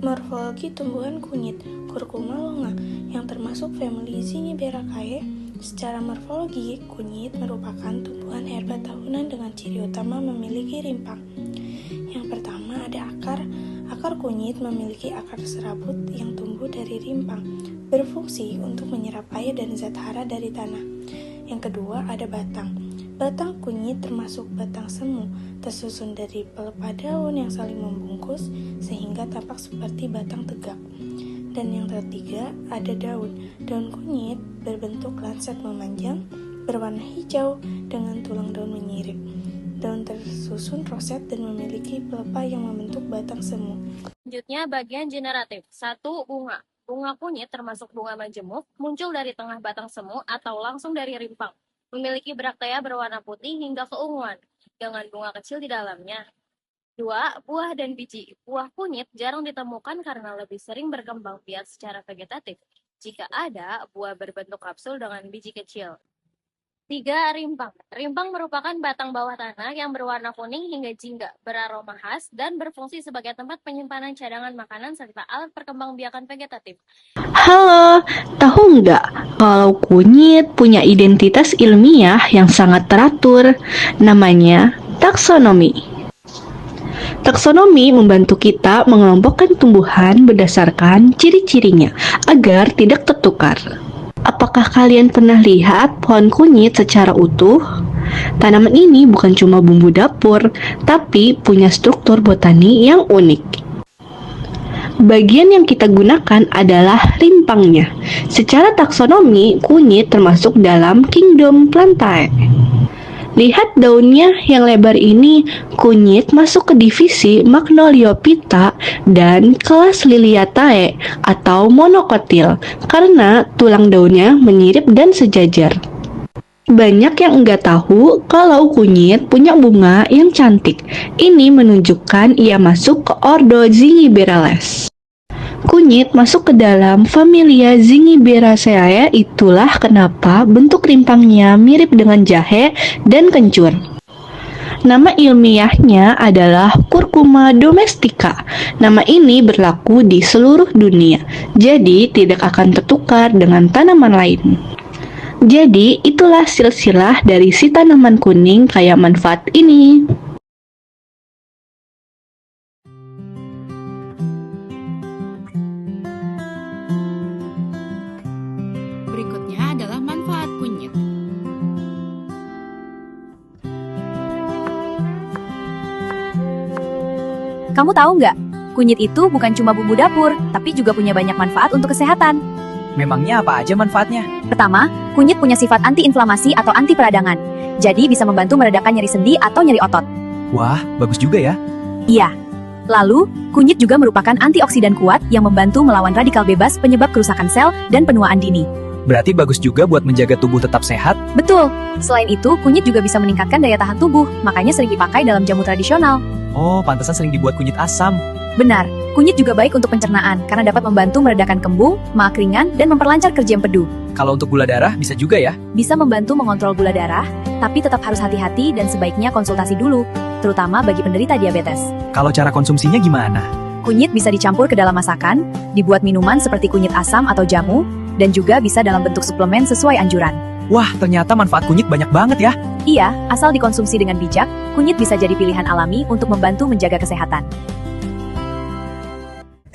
Morfologi tumbuhan kunyit Curcuma longa yang termasuk famili Zingiberraceae. Secara morfologi, kunyit merupakan tumbuhan herba tahunan dengan ciri utama memiliki rimpang. Yang pertama ada akar. Akar kunyit memiliki akar serabut yang tumbuh dari rimpang, berfungsi untuk menyerap air dan zat hara dari tanah. Yang kedua ada batang. Batang kunyit termasuk batang semu, tersusun dari pelepah daun yang saling membungkus sehingga tampak seperti batang tegak. Dan yang ketiga ada daun. Daun kunyit berbentuk lancet memanjang, berwarna hijau dengan tulang daun menyirip. Daun tersusun roset dan memiliki pelepah yang membentuk batang semu. Selanjutnya bagian generatif. 1. Bunga. Bunga kunyit termasuk bunga majemuk, muncul dari tengah batang semu atau langsung dari rimpang. Memiliki braktea berwarna putih hingga keunguan, dengan bunga kecil di dalamnya. 2. Buah dan biji. Buah kunyit jarang ditemukan karena lebih sering berkembang biak secara vegetatif. Jika ada, buah berbentuk kapsul dengan biji kecil. 3. Rimpang. Rimpang merupakan batang bawah tanah yang berwarna kuning hingga jingga, beraroma khas, dan berfungsi sebagai tempat penyimpanan cadangan makanan serta alat perkembangbiakan vegetatif. Halo, tahu nggak kalau kunyit punya identitas ilmiah yang sangat teratur, namanya taksonomi. Taksonomi membantu kita mengelompokkan tumbuhan berdasarkan ciri-cirinya agar tidak tertukar. Apakah kalian pernah lihat pohon kunyit secara utuh? Tanaman ini bukan cuma bumbu dapur, tapi punya struktur botani yang unik. Bagian yang kita gunakan adalah rimpangnya. Secara taksonomi, kunyit termasuk dalam kingdom Plantae. Lihat daunnya yang lebar ini, kunyit masuk ke divisi Magnoliophyta dan kelas Liliaceae atau monokotil karena tulang daunnya menyirip dan sejajar. Banyak yang enggak tahu kalau kunyit punya bunga yang cantik. Ini menunjukkan ia masuk ke ordo Zingiberales. Kunyit masuk ke dalam familia Zingiberraceae, itulah kenapa bentuk rimpangnya mirip dengan jahe dan kencur. Nama ilmiahnya adalah Curcuma domestica. Nama ini berlaku di seluruh dunia, jadi tidak akan tertukar dengan tanaman lain. Jadi itulah silsilah dari si tanaman kuning kaya manfaat ini. Berikutnya adalah manfaat kunyit. Kamu tahu nggak? Kunyit itu bukan cuma bumbu dapur, tapi juga punya banyak manfaat untuk kesehatan. Memangnya apa aja manfaatnya? Pertama, kunyit punya sifat anti-inflamasi atau anti peradangan. Jadi bisa membantu meredakan nyeri sendi atau nyeri otot. Wah, bagus juga ya. Iya. Lalu, kunyit juga merupakan antioksidan kuat yang membantu melawan radikal bebas penyebab kerusakan sel dan penuaan dini. Berarti bagus juga buat menjaga tubuh tetap sehat. Betul. Selain itu, kunyit juga bisa meningkatkan daya tahan tubuh, makanya sering dipakai dalam jamu tradisional. Oh, pantesan sering dibuat kunyit asam. Benar, kunyit juga baik untuk pencernaan karena dapat membantu meredakan kembung, maag ringan, dan memperlancar kerja empedu. Kalau untuk gula darah bisa juga ya? Bisa membantu mengontrol gula darah, tapi tetap harus hati-hati dan sebaiknya konsultasi dulu, terutama bagi penderita diabetes. Kalau cara konsumsinya gimana? Kunyit bisa dicampur ke dalam masakan, dibuat minuman seperti kunyit asam atau jamu, dan juga bisa dalam bentuk suplemen sesuai anjuran. Wah, ternyata manfaat kunyit banyak banget ya. Iya, asal dikonsumsi dengan bijak, kunyit bisa jadi pilihan alami untuk membantu menjaga kesehatan.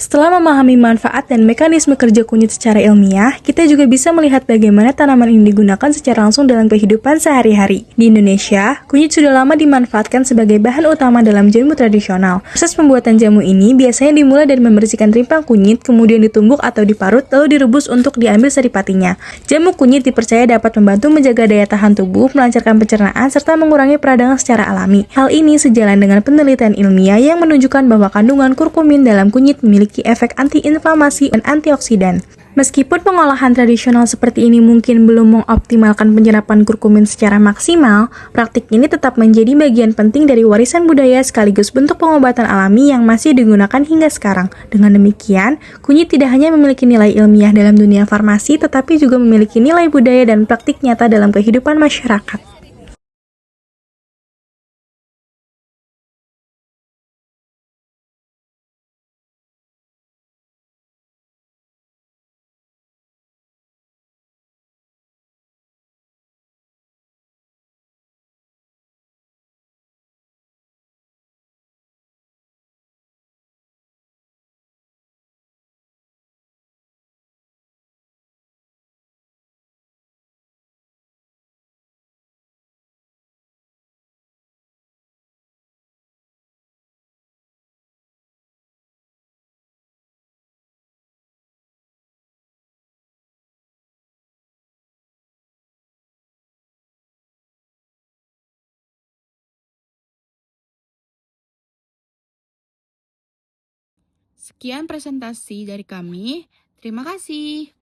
Setelah memahami manfaat dan mekanisme kerja kunyit secara ilmiah, kita juga bisa melihat bagaimana tanaman ini digunakan secara langsung dalam kehidupan sehari-hari. Di Indonesia, kunyit sudah lama dimanfaatkan sebagai bahan utama dalam jamu tradisional. Proses pembuatan jamu ini biasanya dimulai dari membersihkan rimpang kunyit, kemudian ditumbuk atau diparut, lalu direbus untuk diambil saripatinya. Jamu kunyit dipercaya dapat membantu menjaga daya tahan tubuh, melancarkan pencernaan, serta mengurangi peradangan secara alami. Hal ini sejalan dengan penelitian ilmiah yang menunjukkan bahwa kandungan kurkumin dalam kunyit memiliki efek anti-inflamasi dan antioksidan. Meskipun pengolahan tradisional seperti ini mungkin belum mengoptimalkan penyerapan kurkumin secara maksimal, praktik ini tetap menjadi bagian penting dari warisan budaya sekaligus bentuk pengobatan alami yang masih digunakan hingga sekarang. Dengan demikian, kunyit tidak hanya memiliki nilai ilmiah dalam dunia farmasi, tetapi juga memiliki nilai budaya dan praktik nyata dalam kehidupan masyarakat. Sekian presentasi dari kami. Terima kasih.